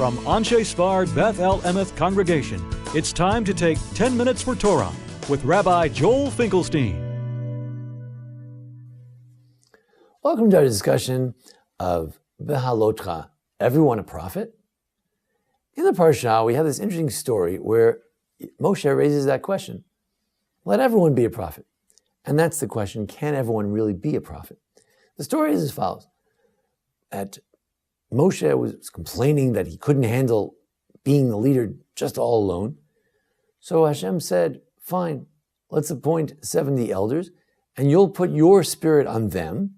From Anshei Sphard-Beth Emeth congregation, it's time to take 10 minutes for Torah with Rabbi Joel Finkelstein. Welcome to our discussion of Bhaalotecha, everyone a prophet? In the Parsha, we have this interesting story where Moshe raises that question. Let everyone be a prophet. And that's the question, can everyone really be a prophet? The story is as follows. Moshe was complaining that he couldn't handle being the leader just all alone. So Hashem said, fine, let's appoint 70 elders, and you'll put your spirit on them.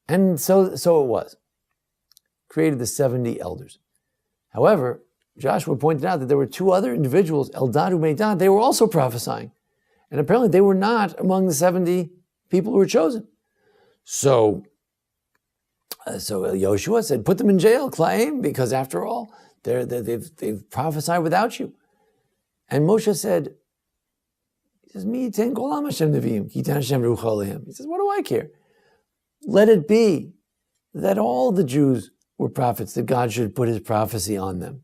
And so it was. Created the 70 elders. However, Joshua pointed out that there were two other individuals, Eldad and Medad, they were also prophesying. And apparently they were not among the 70 people who were chosen. So Yoshua said, put them in jail, Klaim, because after all, they've prophesied without you. And Moshe said, he says, he says, what do I care? Let it be that all the Jews were prophets, that God should put his prophecy on them.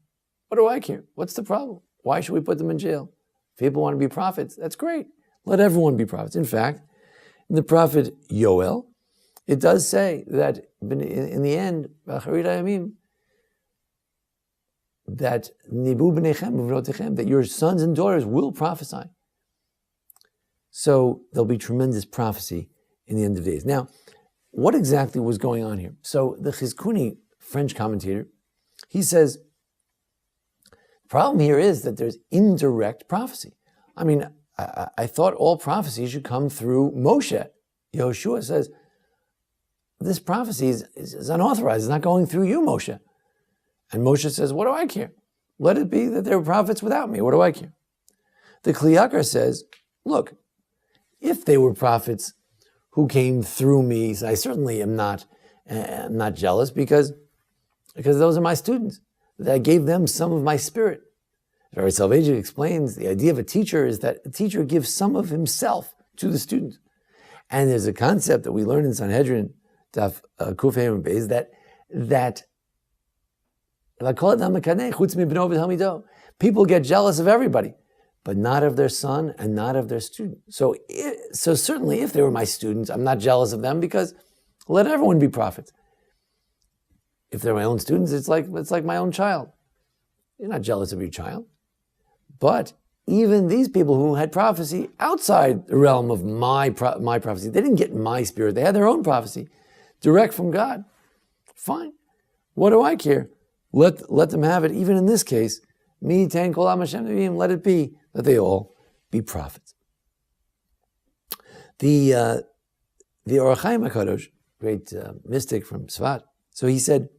What do I care? What's the problem? Why should we put them in jail? If people want to be prophets, that's great. Let everyone be prophets. In fact, in the prophet Yoel, it does say that in the end, that that your sons and daughters will prophesy. So there'll be tremendous prophecy in the end of days. Now, what exactly was going on here? So the Chizkuni, French commentator, he says, the problem here is that there's indirect prophecy. I mean, I thought all prophecy should come through Moshe. Yoshua says, this prophecy is unauthorized. It's not going through you, Moshe. And Moshe says, what do I care? Let it be that there are prophets without me. What do I care? The Kli Yakar says, look, if they were prophets who came through me, I certainly am not jealous because those are my students. That I gave them some of my spirit. Rabbi Soloveitchik explains the idea of a teacher is that a teacher gives some of himself to the students. And there's a concept that we learn in Sanhedrin, Daf Kuf Hey Beis, that people get jealous of everybody, but not of their son and not of their student. So certainly if they were my students, I'm not jealous of them because let everyone be prophets. If they're my own students, it's like my own child. You're not jealous of your child. But even these people who had prophecy outside the realm of my prophecy, they didn't get my spirit. They had their own prophecy, direct from God. Fine. What do I care? Let them have it. Even in this case, let it be that they all be prophets. The Or HaChaim HaKadosh, great mystic from Tzfat, so he said,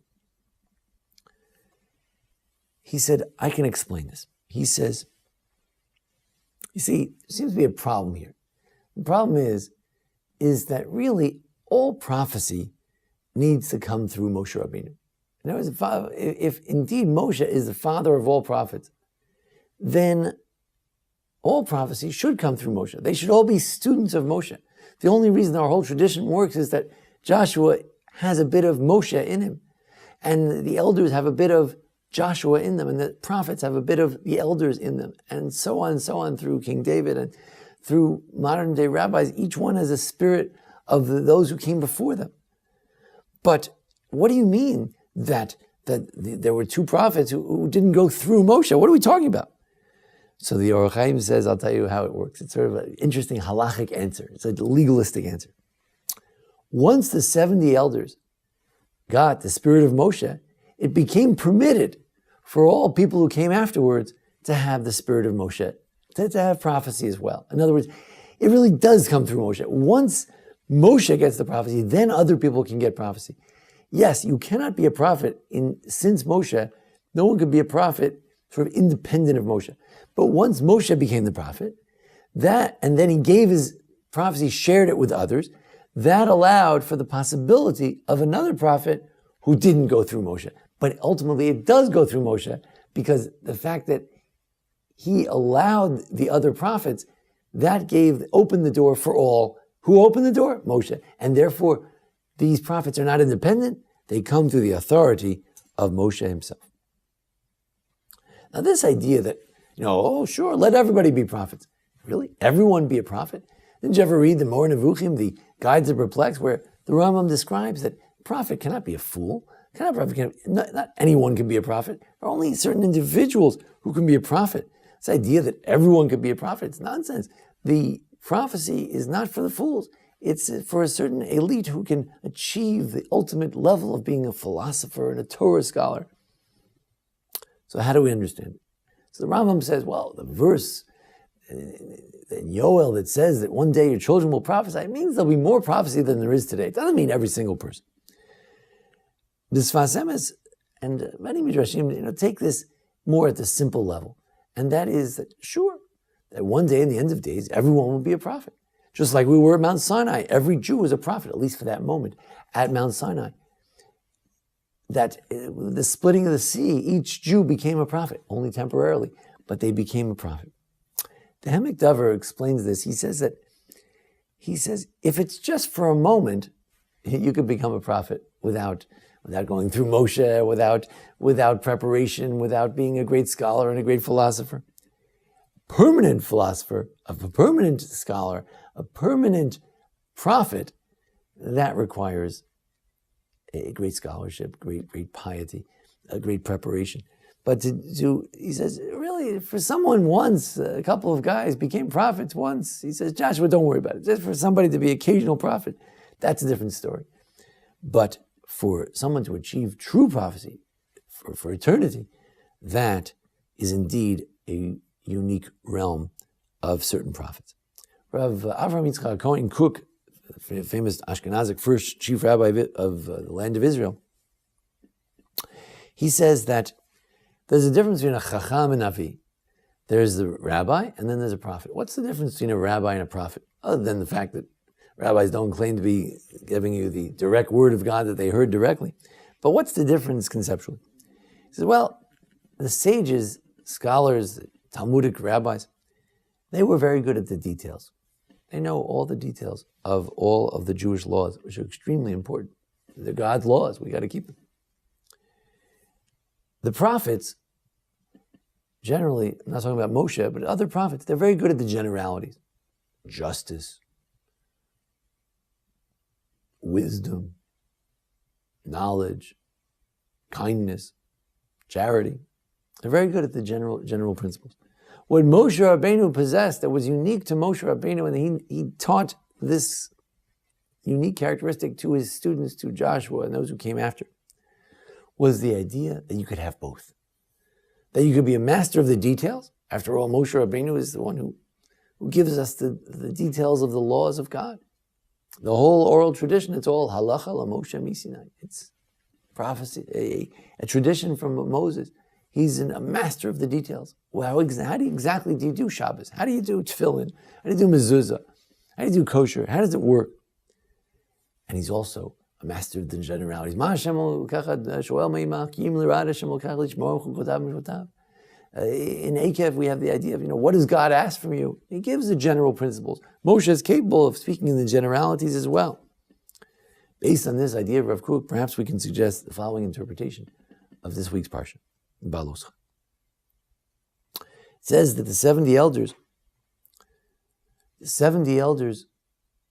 I can explain this. He says, you see, there seems to be a problem here. The problem is that really all prophecy needs to come through Moshe Rabbeinu. In other words, if indeed Moshe is the father of all prophets, then all prophecy should come through Moshe. They should all be students of Moshe. The only reason our whole tradition works is that Joshua has a bit of Moshe in him, and the elders have a bit of Joshua in them, and the prophets have a bit of the elders in them, and so on through King David and through modern day rabbis. Each one has a spirit of those who came before them. But what do you mean that there were two prophets who didn't go through Moshe? What are we talking about? So the Or HaChaim says, I'll tell you how it works. It's sort of an interesting halachic answer. It's a legalistic answer. Once the 70 elders got the spirit of Moshe, it became permitted for all people who came afterwards to have the spirit of Moshe, to have prophecy as well. In other words, it really does come through Moshe. Once Moshe gets the prophecy, then other people can get prophecy. Yes, you cannot be a prophet since Moshe. No one could be a prophet sort of independent of Moshe. But once Moshe became the prophet, and then he gave his prophecy, shared it with others, that allowed for the possibility of another prophet who didn't go through Moshe. But ultimately it does go through Moshe because the fact that he allowed the other prophets, that opened the door for all. Who opened the door? Moshe. And therefore, these prophets are not independent. They come through the authority of Moshe himself. Now this idea that, oh sure, let everybody be prophets. Really? Everyone be a prophet? Didn't you ever read the Mor Nevuchim, the Guides of Perplexed, where the Rambam describes that a prophet cannot be a fool? Not anyone can be a prophet. There are only certain individuals who can be a prophet. This idea that everyone could be a prophet, it's nonsense. The prophecy is not for the fools. It's for a certain elite who can achieve the ultimate level of being a philosopher and a Torah scholar. So how do we understand it? So the Rambam says, well, the verse in Yoel that says that one day your children will prophesy, it means there'll be more prophecy than there is today. It doesn't mean every single person. The Sfas Emes and many Midrashim, take this more at the simple level. And that is that, sure, that one day in the end of days, everyone will be a prophet. Just like we were at Mount Sinai. Every Jew was a prophet, at least for that moment, at Mount Sinai. That the splitting of the sea, each Jew became a prophet, only temporarily, but they became a prophet. The Ha'amek Davar explains this. He says, if it's just for a moment, you could become a prophet without going through Moshe, without preparation, without being a great scholar and a great philosopher. Permanent philosopher, a permanent scholar, a permanent prophet, that requires a great scholarship, great piety, a great preparation. But he says, really, for someone once, a couple of guys became prophets once, he says, Joshua, don't worry about it. Just for somebody to be occasional prophet, that's a different story. But for someone to achieve true prophecy for eternity, that is indeed a unique realm of certain prophets. Rav Avraham Yitzchak Cohen Cook, famous Ashkenazic first chief rabbi of the land of Israel, he says that there's a difference between a chacham and navi. There's the rabbi, and then there's a prophet. What's the difference between a rabbi and a prophet? Other than the fact that rabbis don't claim to be giving you the direct word of God that they heard directly. But what's the difference conceptually? He says, well, the sages, scholars, Talmudic rabbis, they were very good at the details. They know all the details of all of the Jewish laws, which are extremely important. They're God's laws. We got to keep them. The prophets, generally, I'm not talking about Moshe, but other prophets, they're very good at the generalities. Justice, wisdom, knowledge, kindness, charity. They're very good at the general principles. What Moshe Rabbeinu possessed that was unique to Moshe Rabbeinu, and he taught this unique characteristic to his students, to Joshua and those who came after, was the idea that you could have both. That you could be a master of the details. After all, Moshe Rabbeinu is the one who gives us the details of the laws of God. The whole oral tradition, it's all halacha la Moshe misinai. It's prophecy, a tradition from Moses. He's a master of the details. Well, how exactly do you do Shabbos? How do you do tefillin? How do you do mezuzah? How do you do kosher? How does it work? And he's also a master of the generalities. In Akev, we have the idea of, what does God ask from you? He gives the general principles. Moshe is capable of speaking in the generalities as well. Based on this idea of Rav Kook, perhaps we can suggest the following interpretation of this week's parsha. Bhaalotecha. It says that the 70 elders,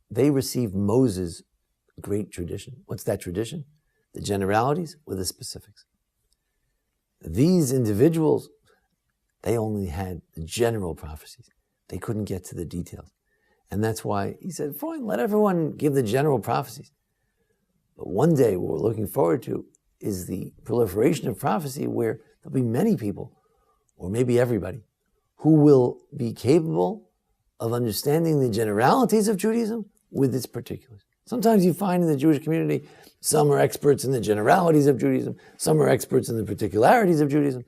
they received Moses' great tradition. What's that tradition? The generalities with the specifics. These individuals, they only had the general prophecies. They couldn't get to the details. And that's why he said, fine, let everyone give the general prophecies. But one day what we're looking forward to is the proliferation of prophecy where there'll be many people, or maybe everybody, who will be capable of understanding the generalities of Judaism with its particulars. Sometimes you find in the Jewish community, some are experts in the generalities of Judaism, some are experts in the particularities of Judaism.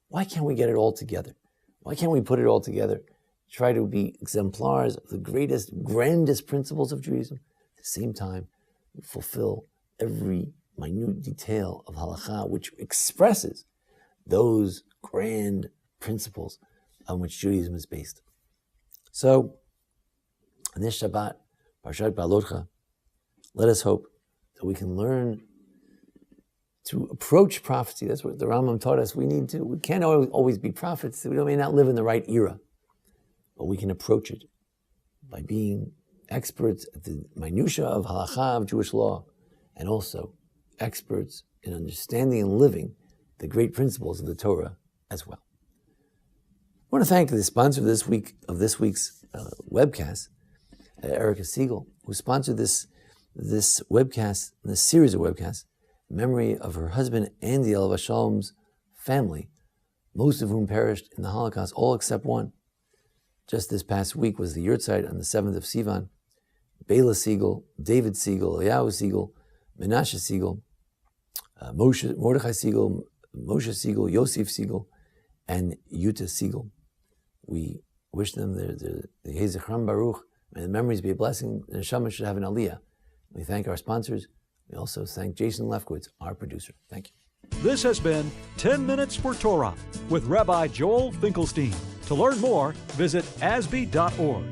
Why can't we get it all together? Why can't we put it all together? Try to be exemplars of the greatest, grandest principles of Judaism. At the same time, we fulfill every minute detail of halakha, which expresses those grand principles on which Judaism is based. So, on this Shabbat, Parshat Bhaalotecha, let us hope that we can learn to approach prophecy. That's what the Rambam taught us. We can't always be prophets. We may not live in the right era, but we can approach it by being experts at the minutiae of halakha, of Jewish law, and also experts in understanding and living the great principles of the Torah as well. I want to thank the sponsor of this week's webcast, Erica Siegel, who sponsored this webcast, this series of webcasts, in memory of her husband Andy Alav Shalom's family, most of whom perished in the Holocaust, all except one. Just this past week was the Yurtzeit on the 7th of Sivan. Bayla Siegel, David Siegel, Eliyahu Siegel, Menashe Siegel, Mordechai Siegel, Moshe Siegel, Yosef Siegel, and Yuta Siegel. We wish them the Yehei Zichram Baruch. May the memories be a blessing. The neshama should have an aliyah. We thank our sponsors. We also thank Jason Lefkowitz, our producer. Thank you. This has been 10 Minutes for Torah with Rabbi Joel Finkelstein. To learn more, visit asb.org.